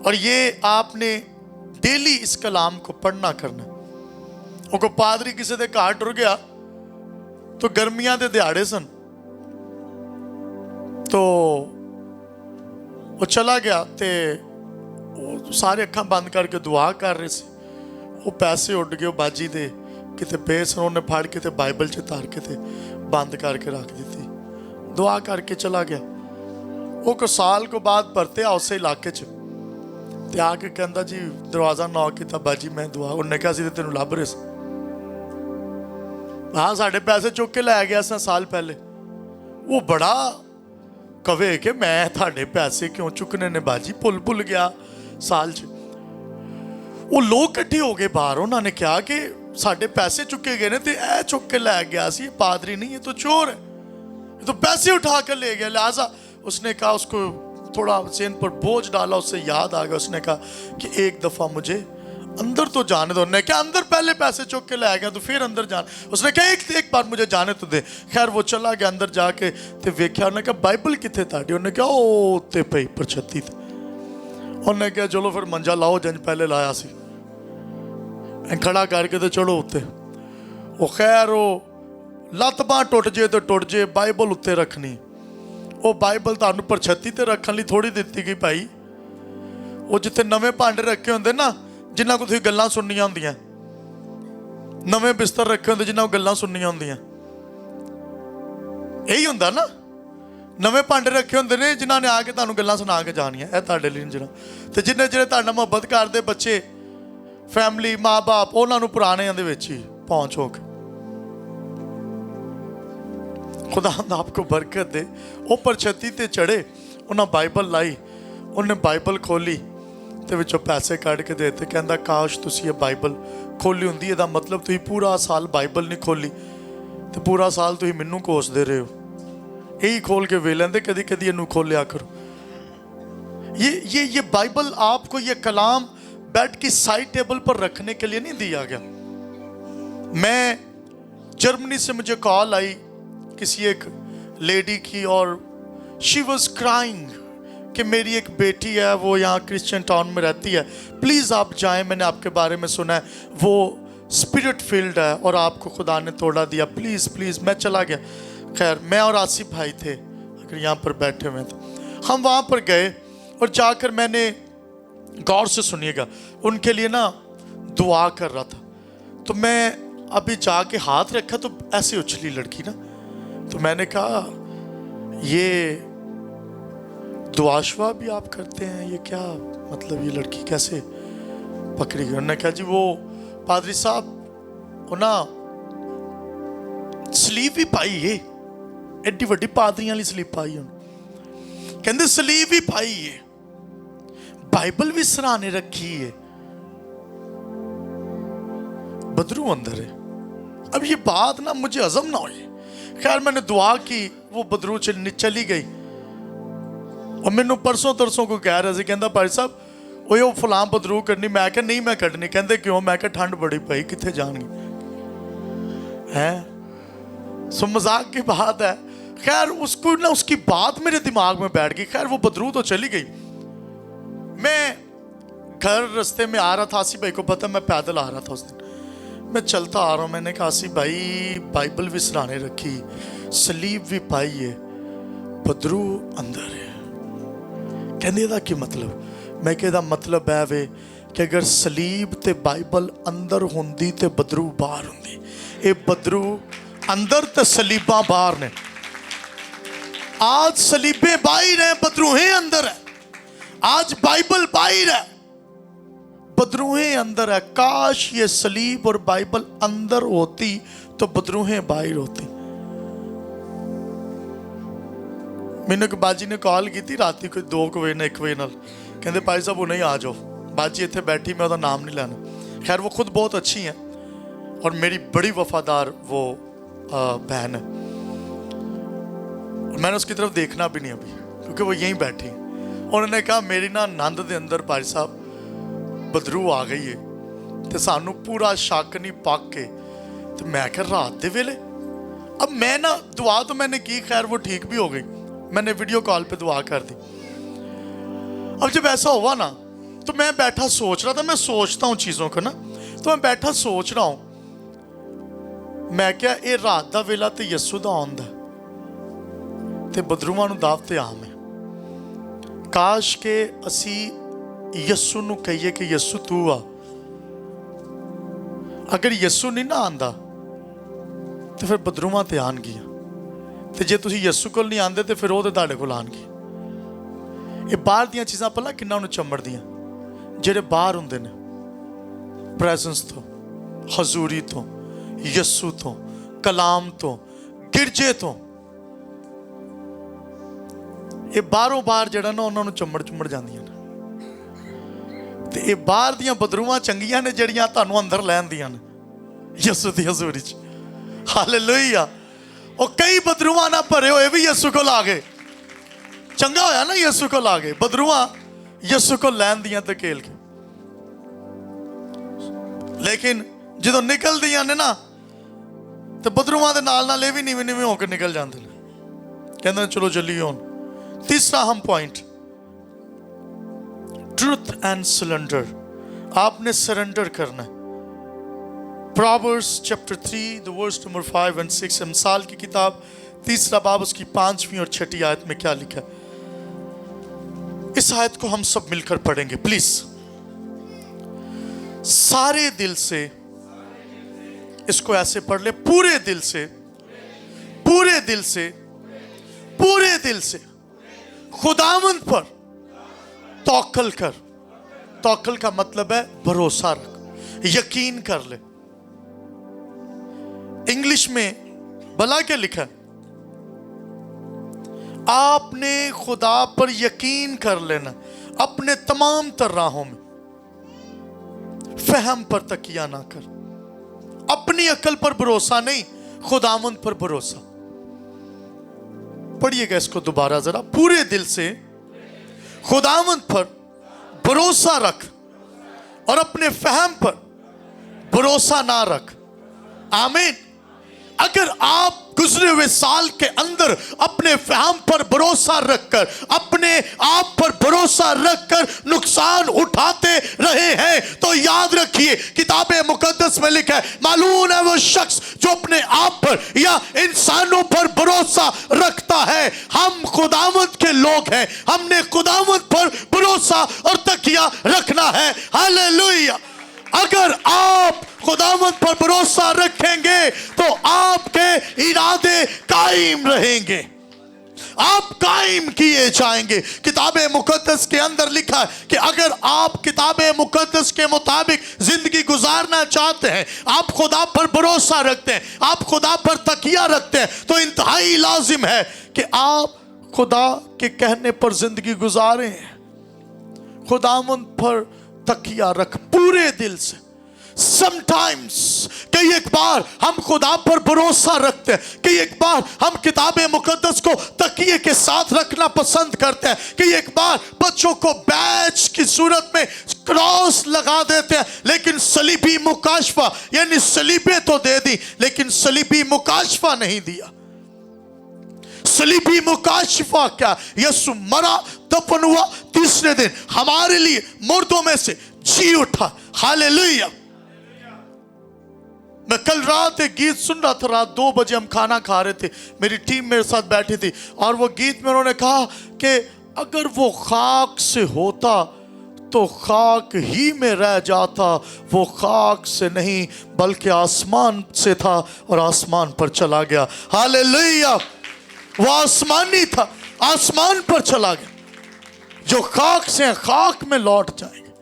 और ये आपने डेली इस कलाम को पढ़ना करना। वो पादरी किसी दे घर टुर गया, तो गर्मियां दे दिहाड़े सन, तो वो चला गया ते वो सारे अखां बंद करके दुआ कर रहे थे। वो पैसे उड़ गए बाजी दे किते पे सन, उन्हें फाड़ के ते बाइबल च तार के ते बंद करके रख दी थी। दुआ करके चला गया। वो को साल को बाद परते आ उस इलाके च ते आके कहंदा जी दरवाजा नॉक किया, बाजी मैं दुआ। उन्हें कहा सी तेनू लभ रहे सी। हाँ साढ़े पैसे चुक के लै गया साल पहले। वो बड़ा कवे कि मैं थाड़े पैसे क्यों चुकने ने बाजी, भुल गया साल च। वो लोग इकट्ठे हो गए बाहर, उन्होंने कहा कि साढ़े पैसे चुके गए ने ते ए चुक के लै गया सी, पादरी नहीं, ये तो चोर है, ये तो पैसे उठा कर ले गया। लिहाजा उसने कहा, उसको थोड़ा जेन पर बोझ डाला, उससे याद आ गया। उसने कहा कि एक दफा मुझे अंदर तो जाने दो। उन्होंने कहा अंदर पहले पैसे चुक के लै गया तो फिर अंदर जाना। उसने कहा एक बार मुझे जाने तो दे। खैर वो चला गया अंदर जाके ते वेख्या। उन्होंने कहा बाइबल किथे ताड़ी? उन्होंने कहा ओ उत्ते पई पर छत्ती ते। उन्होंने कहा चलो फिर मंजा लाओ जंज पहले लाया सी, खड़ा करके तो चढ़ो उत्ते। वो खैर वो लत्त बांह टुट जे तो टुट जे, बाइबल उत्ते रखनी। वो बाइबल तुहानू पर छत्ती ते रखने लिए थोड़ी दित्ती गई भाई। ਉਹ ਜਿੱਥੇ ਨਵੇਂ ਭਾਂਡੇ ਰੱਖੇ ਹੁੰਦੇ ਨਾ, ਜਿਨ੍ਹਾਂ ਕੋਲ ਤੁਸੀਂ ਗੱਲਾਂ ਸੁਣਨੀਆਂ ਹੁੰਦੀਆਂ, ਨਵੇਂ ਬਿਸਤਰ ਰੱਖੇ ਹੁੰਦੇ ਜਿਨ੍ਹਾਂ ਕੋਲ ਗੱਲਾਂ ਸੁਣਨੀਆਂ ਹੁੰਦੀਆਂ, ਇਹੀ ਹੁੰਦਾ ਨਾ। ਨਵੇਂ ਭਾਂਡੇ ਰੱਖੇ ਹੁੰਦੇ ਨੇ ਜਿਨ੍ਹਾਂ ਨੇ ਆ ਕੇ ਤੁਹਾਨੂੰ ਗੱਲਾਂ ਸੁਣਾ ਕੇ ਜਾਣੀਆਂ, ਇਹ ਤੁਹਾਡੇ ਲਈ ਜਿਹੜਾ। ਤੇ ਜਿੰਨੇ ਜਿਹੜੇ ਤੁਹਾਡਾ ਮੁਹੱਬਤ ਕਰਦੇ ਬੱਚੇ, ਫੈਮਿਲੀ, ਮਾਂ ਬਾਪ, ਉਹਨਾਂ ਨੂੰ ਪੁਰਾਣਿਆਂ ਦੇ ਵਿੱਚ ਹੀ ਪਹੁੰਚ ਹੋ ਕੇ। ਖੁਦਾ ਆਪਕੋ ਬਰਕਤ ਦੇ। ਉਹ ਪਰਛਤੀ ਤੇ ਚੜੇ, ਉਹਨਾਂ ਬਾਈਬਲ ਲਾਈ, ਉਹਨੇ ਬਾਈਬਲ ਖੋਲੀ ਤੇ ਵਿੱਚੋਂ ਪੈਸੇ ਕੱਢ ਕੇ ਦੇ ਦਿੱਤੇ। ਕਹਿੰਦਾ ਕਾਸ਼ ਤੁਸੀਂ ਇਹ ਬਾਈਬਲ ਖੋਲੀ ਹੁੰਦੀ, ਇਹਦਾ ਮਤਲਬ ਤੁਸੀਂ ਪੂਰਾ ਸਾਲ ਬਾਈਬਲ ਨਹੀਂ ਖੋਲੀ ਤੇ ਪੂਰਾ ਸਾਲ ਤੁਸੀਂ ਮੈਨੂੰ ਕੋਸਦੇ ਰਹੇ ਹੋ। यही खोल के वे लेंदे, कदी कदी इनू खोलिया करो। ये बाइबल आपको, ये कलाम बेड की साइड टेबल पर रखने के लिए नहीं दिया गया। मैं जर्मनी से मुझे कॉल आई किसी एक लेडी की, और शी वॉज क्राइंग कि मेरी एक बेटी है, वो यहाँ क्रिश्चियन टाउन में रहती है, प्लीज़ आप जाएं, मैंने आपके बारे में सुना है, वो स्पिरिट फील्ड है और आपको खुदा ने तोड़ा दिया, प्लीज़ प्लीज़। मैं चला गया। खैर मैं और आसिफ भाई थे, अगर यहाँ पर बैठे हुए थे, हम वहाँ पर गए और जाकर मैंने, गौर से सुनिएगा, उनके लिए ना दुआ कर रहा था। तो मैं अभी जाके हाथ रखा तो ऐसे उछली लड़की ना, तो मैंने कहा ये दुआ शुआ भी आप करते हैं, ये क्या मतलब, ये लड़की कैसे पकड़ी गई? उन्होंने कहा जी वो पादरी साहब वो ना स्लीव भी पाई है, एड्डी वड्डी पादरियां वाली स्लीव पाई है, कहते स्लीव भी पाई है, बाइबल भी सराहने रखी है, बदरू अंदर है। अब ये बात ना मुझे हजम ना हुई। खैर मैंने दुआ की, वो बदरू चली गई। और मैनू परसों तरसों को कह रहा कहता भाई साहब वो फलां बदरू करनी, मैं क्या नहीं मैं कटनी। कहते क्यों? मैं क्या ठंड बड़ी पई, कितने जाएंगे हैं। सो मजाक की बात है। खैर उसको ना, उसकी बात मेरे दिमाग में बैठ गई। खैर वो बदरू तो चली गई। मैं घर रास्ते में आ रहा था, आसिफ भाई को पता मैं पैदल आ रहा था उस दिन, मैं चलता आ रहा हूँ। मैंने कहा आसिफ भाई बाइबल भी सराहने रखी, सलीब भी पाई है, बदरू अंदर है। कहने का की मतलब? मैं कहता मतलब है वे कि अगर सलीब ते बाइबल अंदर होंदी ते बदरू बाहर होंदी। ये बदरू अंदर ते सलीबा बाहर ने। आज सलीबे बाहर है, बदरूहें अंदर है। आज बाइबल बाहर है, बदरूहें अंदर है। काश ये सलीब और बाइबल अंदर होती तो बदरूहें बाहर होती। मैंने एक बाजी ने कॉल की थी रात कोई 2 बजे ना 1 बजे नाल, कहते भाई साहब वो नहीं आ जाओ। बाजी इतने बैठी, मैं उसका नाम नहीं लेना। खैर वो खुद बहुत अच्छी हैं और मेरी बड़ी वफादार वो बहन है। मैंने उसकी तरफ देखना भी नहीं अभी, क्योंकि वो यहीं बैठी। उन्होंने कहा मेरी ना नंद दे अंदर भाई साहब बदरू आ गई है, तो सानू पूरा शक नहीं पक के। तो मैं क्या रात दे वेले, अब मैं ना दुआ तो मैंने की, खैर वो ठीक भी हो गई। मैंने वीडियो कॉल पे दुआ कर दी। अब जब ऐसा हुआ ना, तो मैं बैठा सोच रहा था, मैं सोचता हूँ चीज़ों को ना, तो मैं बैठा सोच रहा हूँ, मैं क्या ये रात का वेला तो यस्सू का आंदा ते बदरूआं नूं दावत ते आम है। काश के असी यस्सू नूं कहिए कि यस्सू तू आ। अगर यस्सू नहीं ना आंदा तो फिर बदरूआं ते आनगियां, ते जे तुसीं यस्सू कोल नहीं आंदे तो फिर वो ते तुहाडे कोल आनगे। ये बाहर दियां चीज़ां पहला किन्ना नूं चंबड़दियां, ਜਿਹੜੇ ਬਾਹਰ ਹੁੰਦੇ ਨੇ ਪ੍ਰੈਜ਼ੈਂਸ ਤੋਂ, ਹਜ਼ੂਰੀ ਤੋਂ, ਯਸੂ ਤੋਂ, ਕਲਾਮ ਤੋਂ, ਗਿਰਜੇ ਤੋਂ। ਇਹ ਬਾਹਰੋਂ ਬਾਹਰ ਜਿਹੜਾ ਨਾ ਉਹਨਾਂ ਨੂੰ ਚੰਬੜ ਜਾਂਦੀਆਂ ਨੇ। ਤੇ ਇਹ ਬਾਹਰ ਦੀਆਂ ਬਦਰੂਆਂ ਚੰਗੀਆਂ ਨੇ ਜਿਹੜੀਆਂ ਤੁਹਾਨੂੰ ਅੰਦਰ ਲੈਂਦੀਆਂ ਨੇ ਯਸੂ ਦੀ ਹਜ਼ੂਰੀ 'ਚ। ਹਾਲੇਲੂਇਆ। ਉਹ ਕਈ ਬਦਰੂਆਂ ਨਾਲ ਭਰੇ ਹੋਏ ਵੀ ਯਸੂ ਕੋਲ ਆ ਗਏ। ਚੰਗਾ ਹੋਇਆ ਨਾ ਯਸੂ ਕੋਲ ਆ ਗਏ। ਬਦਰੂਆਂ ਯਸੂ को लैन दियां धकेल के, लेकिन जो निकल दियां ने ना तो बदरूआं दे नाल नाल भी नीवें नीवें होकर निकल जाते हैं। कहते चलो चलिए हुण तीसरा हम पॉइंट, ट्रूथ एंड सरेंडर। आपने सरेंडर करना है। Proverbs chapter 3 the verse number 5 and 6, मिसाल की किताब 3 बाब उसकी 5वीं और 6वीं आयत में क्या लिखा है? इस आयत को हम सब मिलकर पढ़ेंगे प्लीज। सारे दिल से, इसको ऐसे पढ़ ले, पूरे दिल से, पूरे दिल से, पूरे दिल से खुदावंद पर तवक्कल कर। तवक्कल का मतलब है भरोसा रख, यकीन कर ले। इंग्लिश में भला क्या लिखा है? आपने खुदा पर यकीन कर लेना अपने तमाम तर राहों में, फहम पर तकिया ना कर। अपनी अकल पर भरोसा नहीं, खुदावंद पर भरोसा। पढ़िएगा इसको दोबारा जरा। पूरे दिल से खुदावंद पर भरोसा रख और अपने फहम पर भरोसा ना रख। आमीन। अगर आप गुजरे हुए साल के अंदर अपने फहम पर भरोसा रखकर, अपने आप पर भरोसा रखकर नुकसान उठाते रहे हैं, तो याद रखिए किताब मुकद्दस में लिखा है, मालूम है वो शख्स जो अपने आप पर या इंसानों पर भरोसा रखता है। हम खुदावंद के लोग हैं, हमने खुदावंद पर भरोसा और तकिया रखना है। हालेलुया। अगर आप खुदावंद पर भरोसा रखेंगे तो आपके इरादे कायम रहेंगे, आप कायम किए जाएंगे। किताब मुकद्दस के अंदर लिखा है कि अगर आप किताब मुकद्दस के मुताबिक जिंदगी गुजारना चाहते हैं, आप खुदा पर भरोसा रखते हैं, आप खुदा पर तकिया रखते हैं, तो इंतहाई लाजिम है कि आप खुदा के कहने पर जिंदगी गुजारें। खुदावंद पर तकिया रख पूरे दिल से। Sometimes, कई एक बार हम खुदा पर भरोसा रखते हैं, कई एक बार हम किताब मुकद्दस को तकिए के साथ रखना पसंद करते हैं, कई एक बार बच्चों को बैच की सूरत में क्रॉस लगा देते हैं, लेकिन सलीबी मुकाशफा यानी सलीबे तो दे दी, लेकिन सलीबी मुकाशफा नहीं दिया। सलीबी मुकाशफा क्या? यीशु मरा, दफन हुआ, तीसरे दिन हमारे लिए मुर्दों में से जी उठा। हालेलुया। मैं कल रात एक गीत सुन रहा था, रात 2 बजे हम खाना खा रहे थे, मेरी टीम मेरे साथ बैठी थी, और वो गीत में उन्होंने कहा कि अगर वो खाक से होता तो खाक ही में रह जाता, वो खाक से नहीं बल्कि आसमान से था और आसमान पर चला गया। हालेलुया। वो आसमानी था, आसमान पर चला गया। जो खाक से खाक में लौट जाएंगे,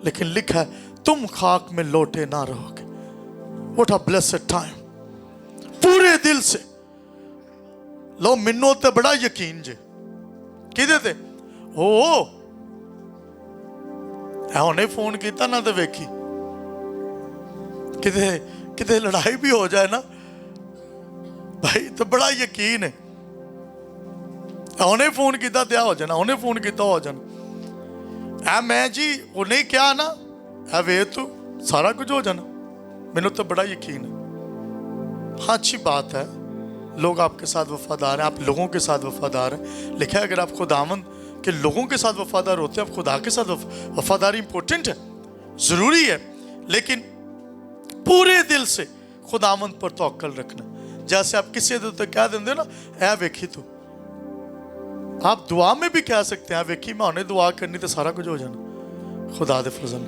लेकिन लिखा है तुम खाक में लौटे ना रहोगे। What a blessed time। पूरे दिल से लो, मिन्नो ते बड़ा यकीन जे किदे ते ओ हुणे फोन किया ना, तो वेखी किते किते लड़ाई भी हो जाए ना भाई, तो बड़ा यकीन है। उन्हें फोन किया तो हो जाना, उन्हें फोन किया हो जाना। मैं जी उन्हें क्या ना वे तू सारा कुछ हो जाना, मैंने तो बड़ा यकीन है। हाँ, अच्छी बात है, लोग आपके साथ वफादार हैं, आप लोगों के साथ वफादार हैं। लिखा है अगर आप खुदावंद के लोगों के साथ वफादार होते हैं, आप खुदा के साथ वफादारी इंपॉर्टेंट है, ज़रूरी है, लेकिन पूरे दिल से खुदावंद पर तवक्कल रखना। जैसे आप किसी तो कह देंगे ना, ऐ वेखी तू, आप दुआ में भी कह सकते हैं वेखी मैं उन्हें दुआ करनी तो सारा कुछ हो जाना। खुदा दे फजल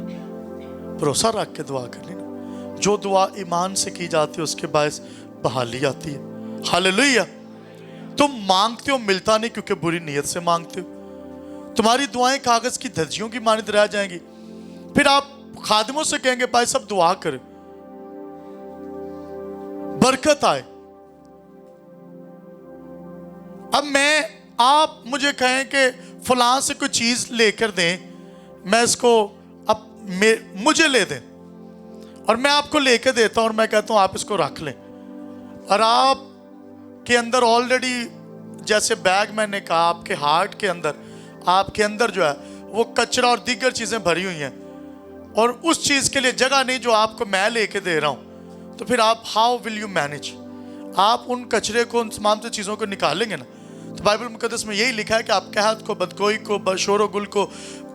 भरोसा रख के दुआ करनी ना, जो दुआ ईमान से की जाती है उसके बायस बहाली आती है। हालेलुया। तुम मांगते हो मिलता नहीं क्योंकि बुरी नीयत से मांगते हो, तुम्हारी दुआएं कागज की धज्जियों की मानित रह जाएंगी। फिर आप खादिमों से कहेंगे भाई सब दुआ करें, बरकत आए। अब आप मुझे कहें कि फलां से कोई चीज लेकर दें, मैं इसको अब मुझे ले दें और मैं आपको लेकर देता हूं और मैं कहता हूं आप इसको रख लें, और आप के अंदर ऑलरेडी जैसे बैग मैंने कहा आपके हार्ट के अंदर, आपके अंदर जो है वो कचरा और दीगर चीजें भरी हुई हैं और उस चीज के लिए जगह नहीं जो आपको मैं लेके दे रहा हूं, तो फिर आप हाउ विल यू मैनेज? आप उन कचरे को, उन तमाम चीजों को निकालेंगे ना। तो बाइबल मुकद्दस में यही लिखा है कि आप कहत को, बदगोई को, शोर गुल को,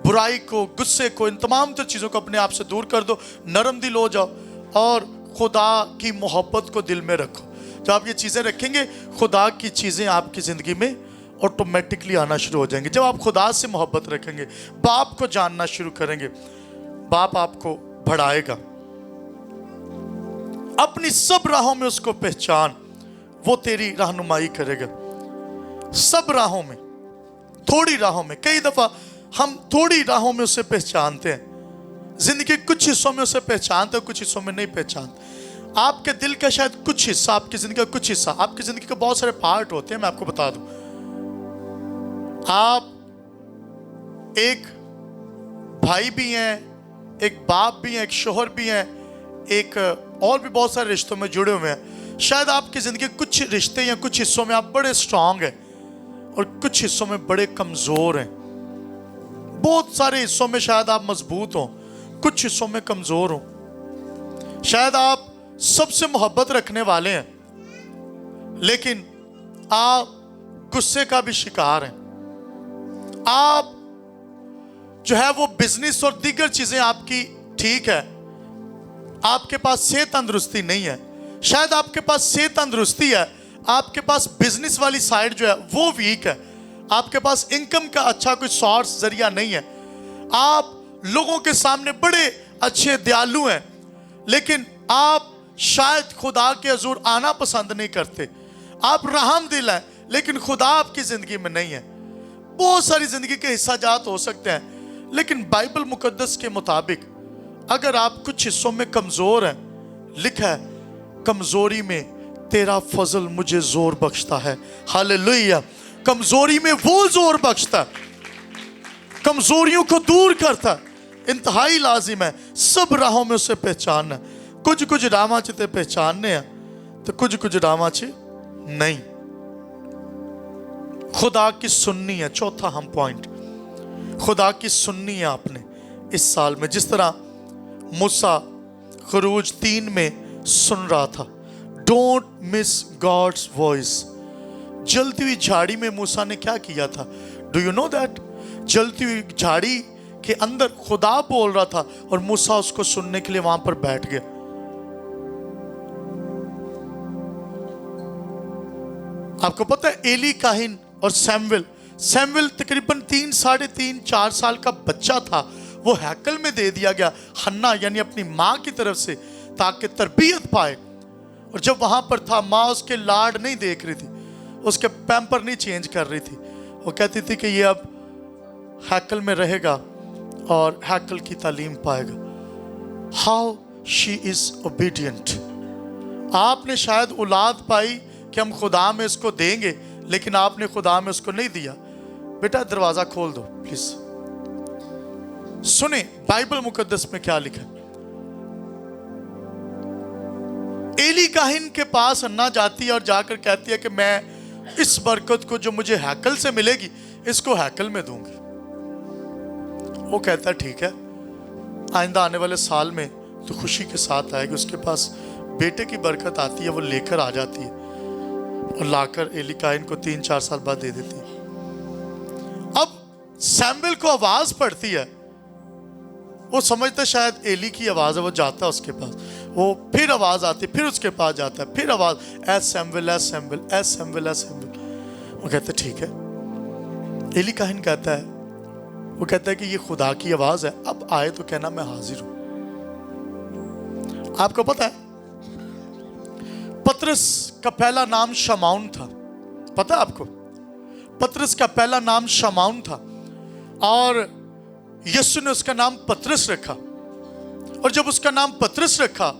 बुराई को, गुस्से को, इन तमाम चीज़ों को अपने आप से दूर कर दो, नरम दिल हो जाओ और खुदा की मोहब्बत को दिल में रखो। जब आप ये चीज़ें रखेंगे, खुदा की चीज़ें आपकी ज़िंदगी में ऑटोमेटिकली आना शुरू हो जाएंगे। जब आप खुदा से मोहब्बत रखेंगे, बाप को जानना शुरू करेंगे, बाप आपको बढ़ाएगा। अपनी सब राहों में उसको पहचान, वो तेरी रहनुमाई करेगा। सब राहों में, थोड़ी राहों में, कई दफा हम थोड़ी राहों में उसे पहचानते हैं, जिंदगी के कुछ हिस्सों में उसे पहचानते हैं, कुछ हिस्सों में नहीं पहचानते। आपके दिल का शायद कुछ हिस्सा, आपकी जिंदगी का कुछ हिस्सा, आपकी जिंदगी के बहुत सारे पार्ट होते हैं। मैं आपको बता दूं, आप एक भाई भी हैं, एक बाप भी हैं, एक शोहर भी हैं, एक और भी बहुत सारे रिश्तों में जुड़े हुए हैं। शायद आपकी जिंदगी के कुछ रिश्ते या कुछ हिस्सों में आप बड़े स्ट्रांग हैं और कुछ हिस्सों में बड़े कमजोर हैं। बहुत सारे हिस्सों में शायद आप मजबूत हो, कुछ हिस्सों में कमजोर हो। शायद आप सबसे मोहब्बत रखने वाले हैं, लेकिन आप गुस्से का भी शिकार हैं। आप जो है वो बिजनेस और दीगर चीजें आपकी ठीक है, आपके पास सेहत तंदुरुस्ती नहीं है। शायद आपके पास सेहत तंदुरुस्ती है, आपके पास बिजनेस वाली साइड जो है वो वीक है, आपके पास इनकम का अच्छा कोई सोर्स जरिया नहीं है। आप लोगों के सामने बड़े अच्छे दयालु हैं, लेकिन आप शायद खुदा के हुजूर आना पसंद नहीं करते। आप रहम दिल हैं, लेकिन खुदा आपकी जिंदगी में नहीं है। बहुत सारी जिंदगी के हिस्सा जात हो सकते हैं, लेकिन बाइबल मुकद्दस के मुताबिक अगर आप कुछ हिस्सों में कमजोर हैं, लिखा है कमजोरी में तेरा फजल मुझे जोर बख्शता है। हालेलुया। कमजोरी में वो जोर बख्शता है, कमजोरियों को दूर करता है। इंतहाई लाजिम है सब राहों में उसे पहचानना। कुछ रामाचे ते पहचानने हैं तो कुछ रामाचे नहीं। खुदा की सुननी है। चौथा हम पॉइंट, खुदा की सुननी है आपने इस साल में। जिस तरह मूसा खरूज 3 में सुन रहा था, डोंट मिस गॉड्स वॉइस। जलती हुई झाड़ी में मूसा ने क्या किया था? Do you know that? जलती हुई झाड़ी के अंदर खुदा बोल रहा था और मूसा उसको सुनने के लिए वहां पर बैठ गया। आपको पता है एली काहिन और सैमुएल तकरीबन 3, 3.5, 4 साल का बच्चा था, वो हैकल में दे दिया गया हन्ना यानी अपनी माँ की तरफ से, ताकि तरबियत पाए। और जब वहां पर था, माँ उसके लाड नहीं देख रही थी, उसके पैम्पर नहीं चेंज कर रही थी। वो कहती थी कि ये अब हैकल में रहेगा और हैकल की तालीम पाएगा। How she is obedient. आपने शायद औलाद पाई कि हम खुदा में इसको देंगे, लेकिन आपने खुदा में उसको नहीं दिया। बेटा दरवाजा खोल दो प्लीज। सुने बाइबल मुकद्दस में क्या लिखा है। एली काहिन के पास अन्ना जाती है और जाकर कहती है कि मैं इस बरकत को जो मुझे हैकल से मिलेगी इसको हैकल में दूंगी। वो कहता है ठीक है, आइंदा आने वाले साल में तो खुशी के साथ आएगी। उसके पास बेटे की बरकत आती है, वो लेकर आ जाती है और लाकर एली काहिन को 3-4 साल बाद दे देती है। अब सैमुएल को आवाज पड़ती है, वो समझता शायद एली की आवाज है, वो जाता है उसके पास, वो फिर आवाज आती, फिर उसके पास जाता है, फिर आवाज ए सैमुएल ए सैमुएल ए सैमुएल ए सैमुएल। वो कहता है ठीक है। एली काहिन कहता है, वो कहता है कि ये खुदा की आवाज है, अब आए तो कहना मैं हाजिर हूं। आपको पता है पतरस का पहला नाम शमाउन था। पता है आपको? पतरस का पहला नाम शमाउन था और यीशु ने उसका नाम पतरस रखा। और जब उसका नाम पतरस रखा,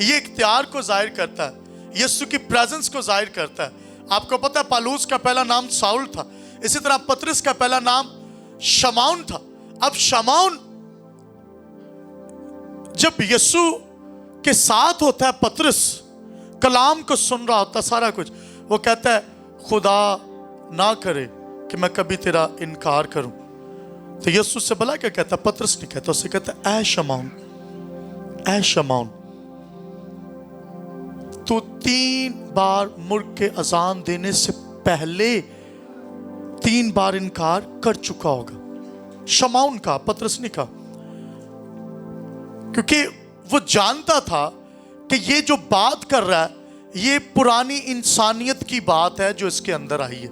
ये इख्तियार को जाहिर करता है, यीशु की प्रेजेंस को जाहिर करता है। आपको पता है पालूस का पहला नाम साउल था, इसी तरह पतरस का पहला नाम शमाउन था। अब शमाउन जब यीशु के साथ होता है, पतरस कलाम को सुन रहा होता सारा कुछ, वो कहता है खुदा ना करे कि मैं कभी तेरा इनकार करूं। तो यीशु से भला क्या कहता? पतरस नहीं कहता, उससे कहता ऐ शमाउन, ऐ शमाउन, तू 3 बार मुर्ग के अजान देने से पहले 3 बार इनकार कर चुका होगा। शमाउन का, पतरस नहीं का, क्योंकि वो जानता था कि ये जो बात कर रहा है ये पुरानी इंसानियत की बात है जो इसके अंदर आई है।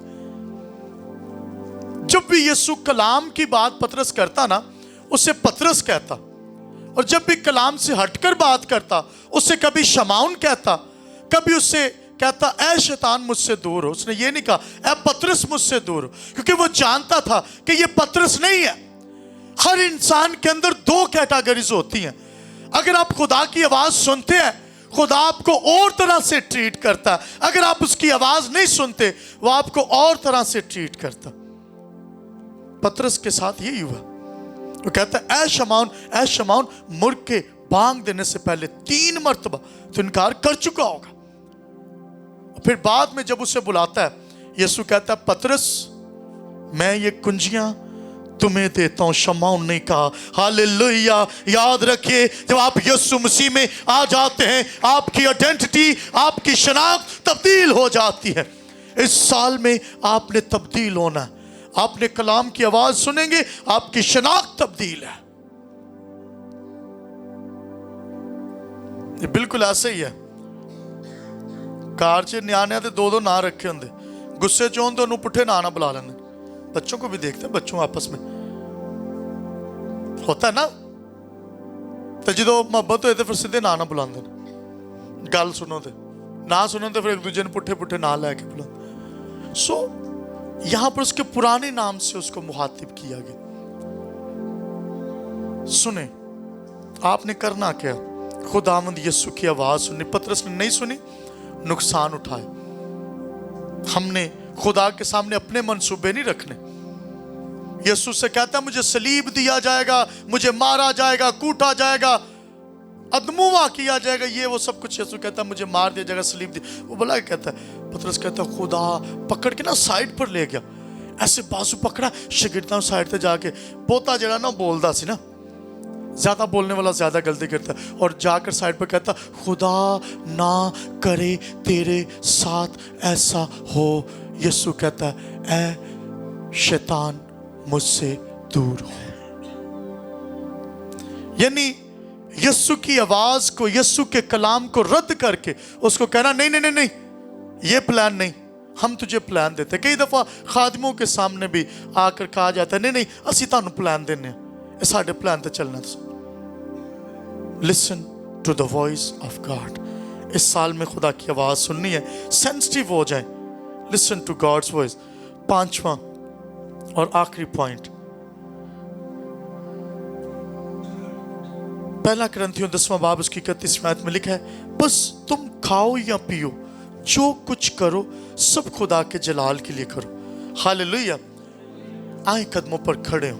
जब भी यीशु कलाम की बात पतरस करता ना, उसे पतरस कहता, और जब भी कलाम से हटकर बात करता उसे कभी शमाउन कहता, कभी उससे कहता ऐ शैतान मुझसे दूर हो। उसने ये नहीं कहा ऐ पतरस मुझसे दूर हो, क्योंकि वो जानता था कि ये पतरस नहीं है। हर इंसान के अंदर दो कैटेगरीज होती हैं। अगर आप खुदा की आवाज सुनते हैं, खुदा आपको और तरह से ट्रीट करता है। अगर आप उसकी आवाज नहीं सुनते, वो आपको और तरह से ट्रीट करता। पतरस के साथ यही हुआ। वो कहता है ऐ शमाउन, मुर्ग के बांग देने से पहले 3 मरतबा तो इनकार कर चुका होगा। फिर बाद में जब उसे बुलाता है, यीशु कहता है पतरस, मैं ये कुंजियां तुम्हें देता हूं, शमाउन नहीं कहा। हालेलुया। याद रखिए, जब आप यीशु मसीह में आ जाते हैं, आपकी आइडेंटिटी, आपकी शनाख्त तब्दील हो जाती है। इस साल में आपने तब्दील होना है। आपने कलाम की आवाज सुनेंगे, आपकी शनाख्त तब्दील है। ये बिल्कुल ऐसे ही है। कार च न्याणे ते 2 ना रखे होंगे, गुस्से च हों तो उन्होंने पुट्ठे ना बुला लेंगे। बच्चों को भी देखते हैं, बच्चों आपस में होता है ना। तो जो मोहब्बत होए तो फिर सीधे ना बुलाते हैं। गल सुनो तो ना सुनो तो फिर एक दूसरे ने पुट्ठे पुट्ठे ना लैके बुलाते। सो यहां पर उसके पुराने नाम से उसको मुखातिब किया गया। सुने, आपने करना क्या? खुदावंद यीशु की आवाज सुननी। पतरस ने नहीं सुनी, नुकसान उठाए। हमने खुदा के सामने अपने मंसूबे नहीं रखने। यीशु से कहता है मुझे सलीब दिया जाएगा, मुझे मारा जाएगा, कूटा जाएगा, अदमुआ किया जाएगा, ये वो सब कुछ। यीशु कहता है मुझे मार दिया जाएगा, सलीब दिया। वो भला कहता है, पतरस कहता है खुदा पकड़ के ना साइड पर ले गया, ऐसे बाजू पकड़ा, शागिर्दां साइड पे जाके पोता जरा ना बोलदा सी ना, ज्यादा बोलने वाला ज्यादा गलती करता है, और जाकर साइड पर कहता खुदा ना करे तेरे साथ ऐसा हो। यीशु कहता है ऐ शैतान मुझसे दूर हो। यानी यीशु की आवाज को, यीशु के कलाम को रद्द करके उसको कहना नहीं नहीं नहीं नहीं, ये प्लान नहीं, हम तुझे प्लान देते। कई दफा खादिमों के सामने भी आकर कहा जाता है नहीं नहीं असी तानू प्लान देने, साढ़े प्लान ते चलना। Listen to the voice of God. इस साल में खुदा की आवाज सुननी है, सेंसिटिव हो जाए। Listen to God's voice. 5वां और आखिरी पॉइंट, 1 कुरिन्थियों 10वां बाब उसकी 31 आयत में लिखा है बस तुम खाओ या पियो, जो कुछ करो सब खुदा के जलाल के लिए करो। हालेलुया। आए कदमों पर खड़े हो।